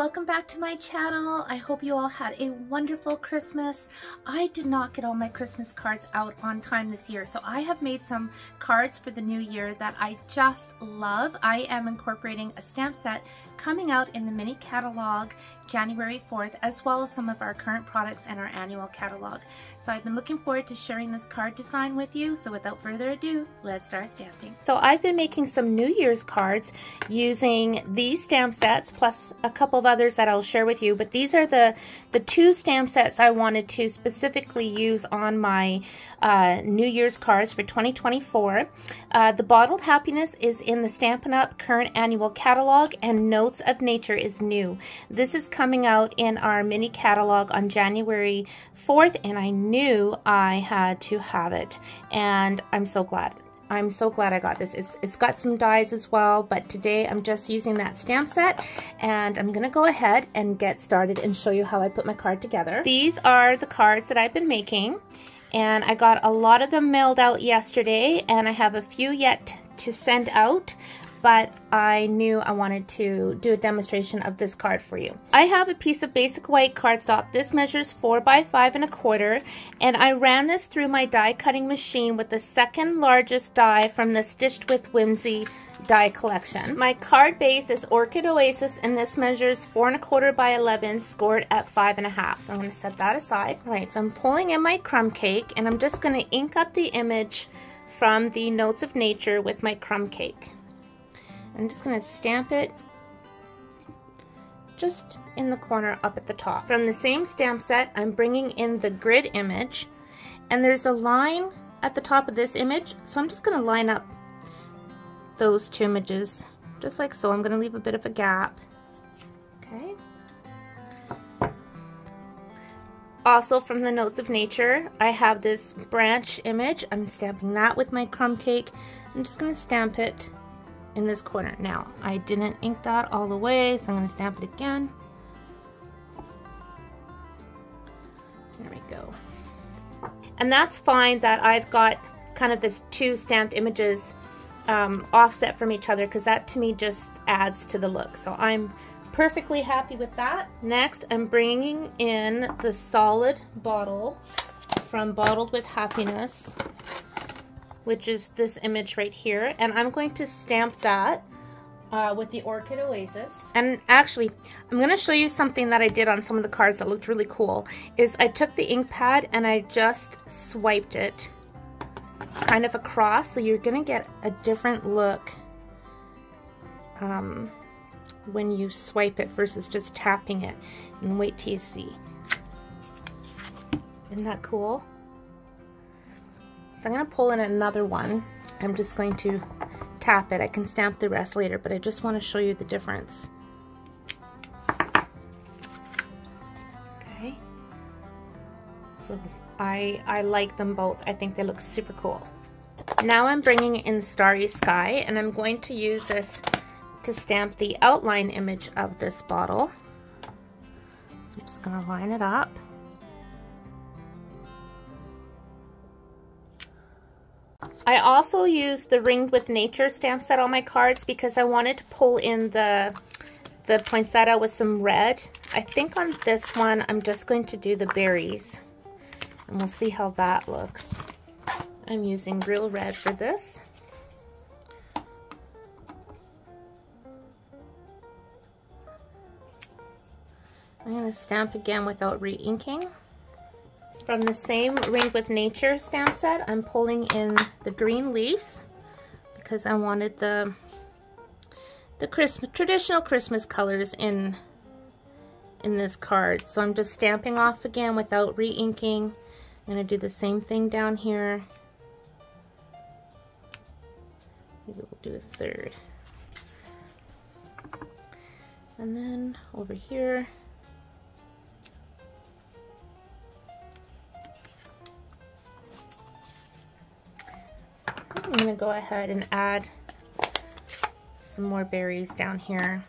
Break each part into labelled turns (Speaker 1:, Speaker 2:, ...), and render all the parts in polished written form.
Speaker 1: welcome back to my channel. I hope you all had a wonderful Christmas. I did not get all my Christmas cards out on time this year, so I have made some cards for the new year that I just love. I am incorporating a stamp set coming out in the mini catalog January 4th, as well as some of our current products and our annual catalog. So I've been looking forward to sharing this card design with you, so without further ado, let's start stamping. So I've been making some New Year's cards using these stamp sets, plus a couple of others that I'll share with you, but these are the two stamp sets I wanted to specifically use on my New Year's cards for 2024. The Bottled Happiness is in the Stampin' Up! Current Annual Catalog, and Notes of Nature is new. This is coming out in our mini catalog on January 4th, and I knew I had to have it, and I'm so glad. I'm so glad I got this. It's got some dies as well, but today I'm just using that stamp set, and I'm gonna go ahead and get started and show you how I put my card together. These are the cards that I've been making, and I got a lot of them mailed out yesterday, and I have a few yet to send out, but I knew I wanted to do a demonstration of this card for you. I have a piece of basic white cardstock. This measures 4 by 5 1/4, and I ran this through my die cutting machine with the second largest die from the Stitched with Whimsy die collection. My card base is Orchid Oasis, and this measures 4 1/4 by 11, scored at 5 1/2. So I'm going to set that aside. All right, so I'm pulling in my crumb cake, and I'm just going to ink up the image from the Notes of Nature with my crumb cake. I'm just going to stamp it just in the corner up at the top. From the same stamp set, I'm bringing in the grid image, and there's a line at the top of this image, so I'm just going to line up those two images just like so. I'm going to leave a bit of a gap. Okay. Also from the Notes of Nature, I have this branch image. I'm stamping that with my crumb cake. I'm just going to stamp it in this corner. Now, I didn't ink that all the way, so I'm going to stamp it again. There we go. And that's fine that I've got kind of this two stamped images offset from each other, because that to me just adds to the look. So I'm perfectly happy with that. Next, I'm bringing in the solid bottle from Bottled with Happiness, which is this image right here, and I'm going to stamp that with the Orchid Oasis. And actually, I'm going to show you something that I did on some of the cards that looked really cool. Is I took the ink pad and I just swiped it kind of across, so you're going to get a different look when you swipe it versus just tapping it. And wait till you see. Isn't that cool? So I'm going to pull in another one. I'm just going to tap it. I can stamp the rest later, but I just want to show you the difference. Okay. So I like them both. I think they look super cool. Now I'm bringing in Starry Sky, and I'm going to use this to stamp the outline image of this bottle. So I'm just going to line it up. I also used the Ringed with Nature stamp set on my cards because I wanted to pull in the poinsettia with some red. I think on this one I'm just going to do the berries, and we'll see how that looks. I'm using real red for this. I'm going to stamp again without re-inking. From the same Ringed with Nature stamp set, I'm pulling in the green leaves because I wanted the traditional Christmas colors in this card. So I'm just stamping off again without re-inking. I'm going to do the same thing down here. Maybe we'll do a third. And then over here. I'm going to go ahead and add some more berries down here.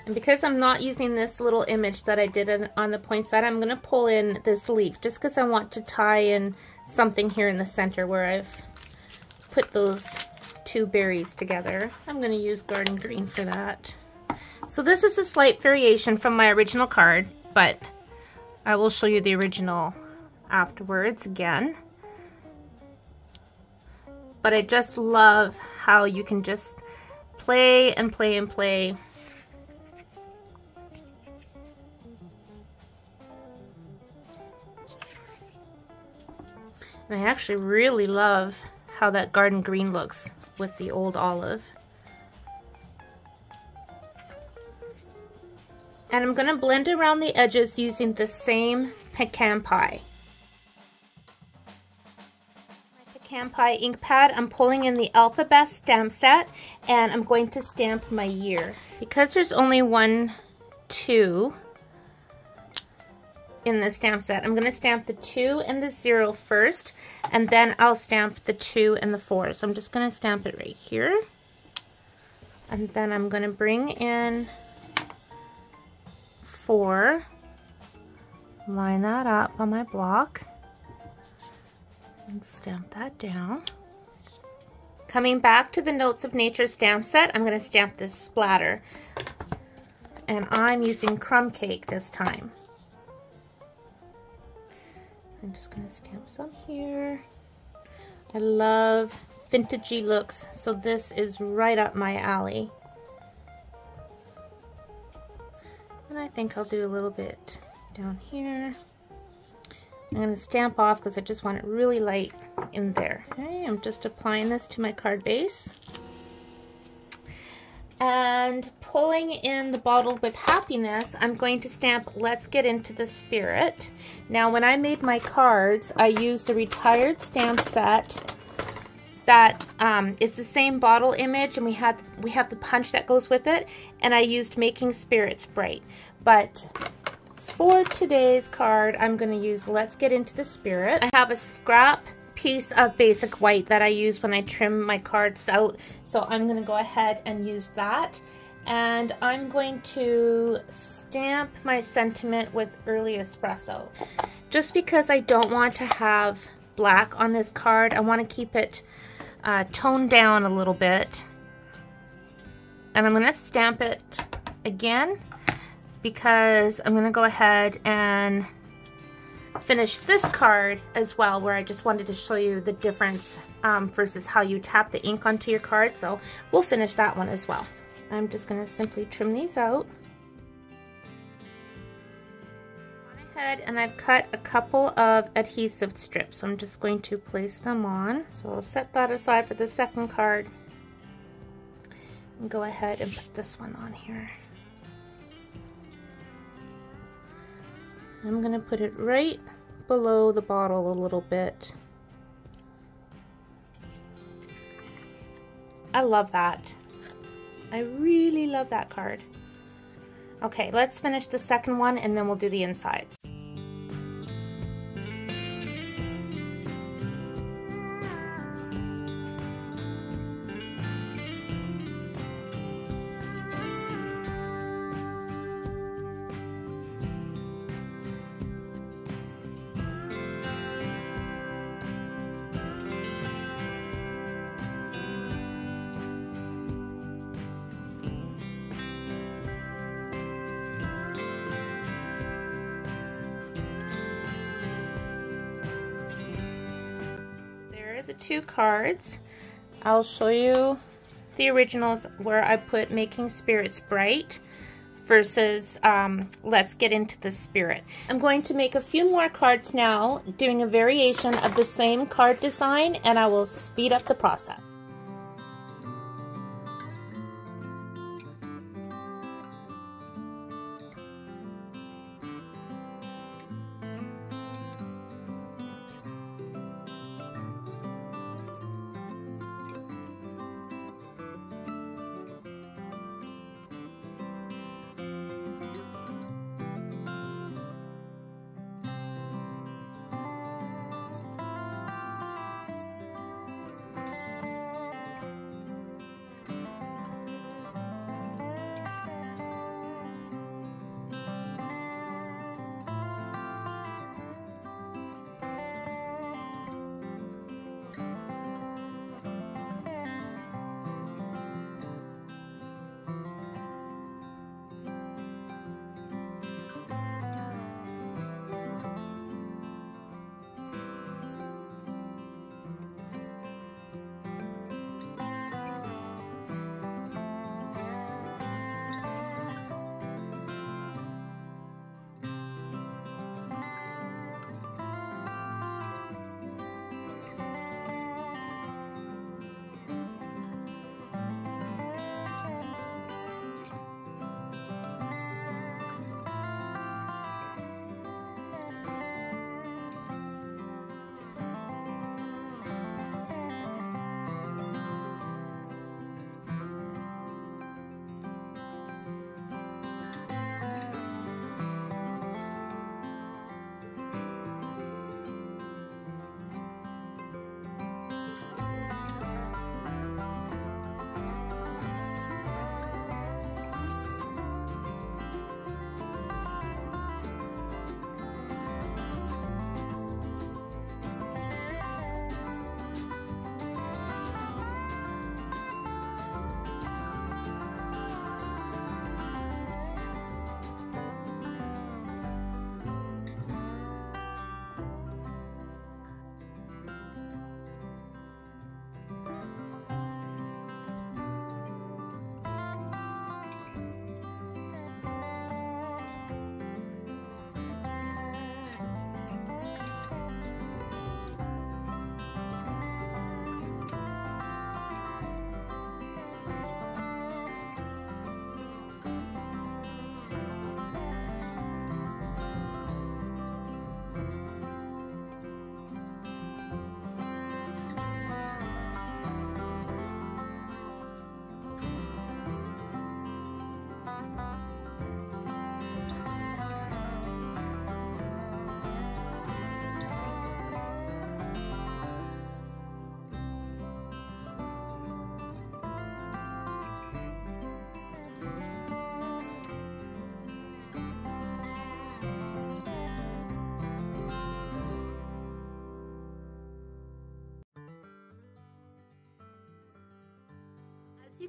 Speaker 1: And because I'm not using this little image that I did on the poinsettia, I'm going to pull in this leaf just because I want to tie in something here in the center where I've put those two berries together. I'm going to use garden green for that. So this is a slight variation from my original card, but I will show you the original afterwards again. But I just love how you can just play and play and play. And I actually really love how that garden green looks with the old olive. And I'm going to blend around the edges using the same pecan pie. My pecan pie ink pad, I'm pulling in the alphabet stamp set, and I'm going to stamp my year. Because there's only 1, 2 in the stamp set, I'm going to stamp the 2 and the 0 first, and then I'll stamp the 2 and the 4. So I'm just going to stamp it right here. And then I'm going to bring in 4, line that up on my block, and stamp that down. Coming back to the Notes of Nature stamp set, I'm going to stamp this splatter. And I'm using crumb cake this time. I'm just going to stamp some here. I love vintagey looks, so this is right up my alley. And I think I'll do a little bit down here. I'm going to stamp off because I just want it really light in there. Okay, I'm just applying this to my card base. And pulling in the Bottled with Happiness, I'm going to stamp Let's Get Into the Spirit. Now, when I made my cards, I used a retired stamp set that is the same bottle image, and we have the punch that goes with it, and I used Making Spirits Bright. But for today's card, I'm going to use Let's Get Into the Spirit. I have a scrap piece of basic white that I use when I trim my cards out, so I'm going to go ahead and use that. And I'm going to stamp my sentiment with Early Espresso. Just because I don't want to have black on this card, I want to keep it toned down a little bit. And I'm going to stamp it again because I'm going to go ahead and finish this card as well, where I just wanted to show you the difference versus how you tap the ink onto your card. So we'll finish that one as well. I'm just going to simply trim these out. Gone ahead and I've cut a couple of adhesive strips, so I'm just going to place them on. So I'll set that aside for the second card and go ahead and put this one on here. I'm going to put it right below the bottle a little bit. I love that. I really love that card. Okay, let's finish the second one and then we'll do the insides. The two cards. I'll show you the originals where I put Making Spirits Bright versus Let's Get Into the Spirit. I'm going to make a few more cards now, doing a variation of the same card design, and I will speed up the process.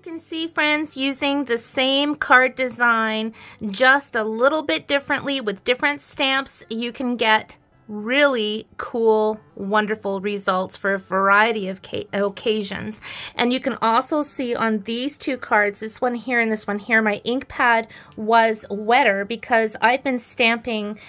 Speaker 1: can see, friends, using the same card design just a little bit differently with different stamps, you can get really cool, wonderful results for a variety of occasions. And you can also see on these two cards, this one here and this one here, my ink pad was wetter because I've been stamping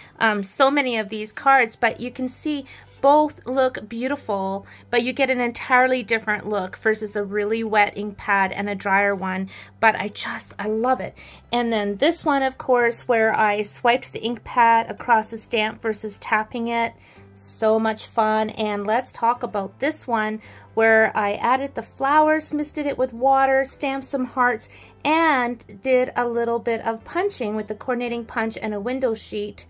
Speaker 1: so many of these cards, but you can see both look beautiful, but you get an entirely different look versus a really wet ink pad and a drier one. But I love it. And then this one, of course, where I swiped the ink pad across the stamp versus tapping it. So much fun. And let's talk about this one where I added the flowers, misted it with water, stamped some hearts, and did a little bit of punching with the coordinating punch and a window sheet.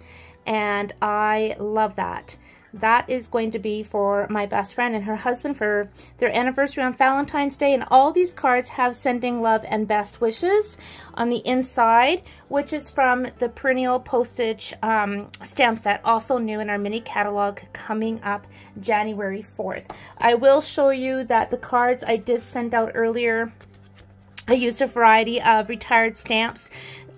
Speaker 1: And I love that. That is going to be for my best friend and her husband for their anniversary on Valentine's Day. And all these cards have sending love and best wishes on the inside, which is from the Perennial Postage stamp set, also new in our mini catalog coming up January 4th. I will show you that the cards I did send out earlier, I used a variety of retired stamps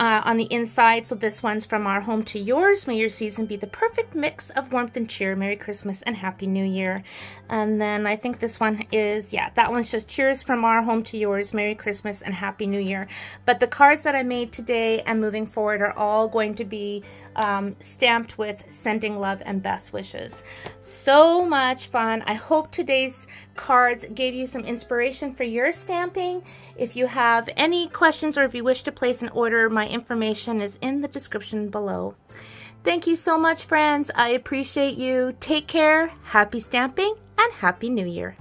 Speaker 1: on the inside. So this one's from Our Home to Yours. May your season be the perfect mix of warmth and cheer. Merry Christmas and Happy New Year. And then I think this one is, yeah, that one's just Cheers from Our Home to Yours. Merry Christmas and Happy New Year. But the cards that I made today and moving forward are all going to be stamped with sending love and best wishes. So much fun. I hope today's cards gave you some inspiration for your stamping. If you have any questions or if you wish to place an order, my information is in the description below. Thank you so much, friends. I appreciate you. Take care. Happy stamping and Happy New Year.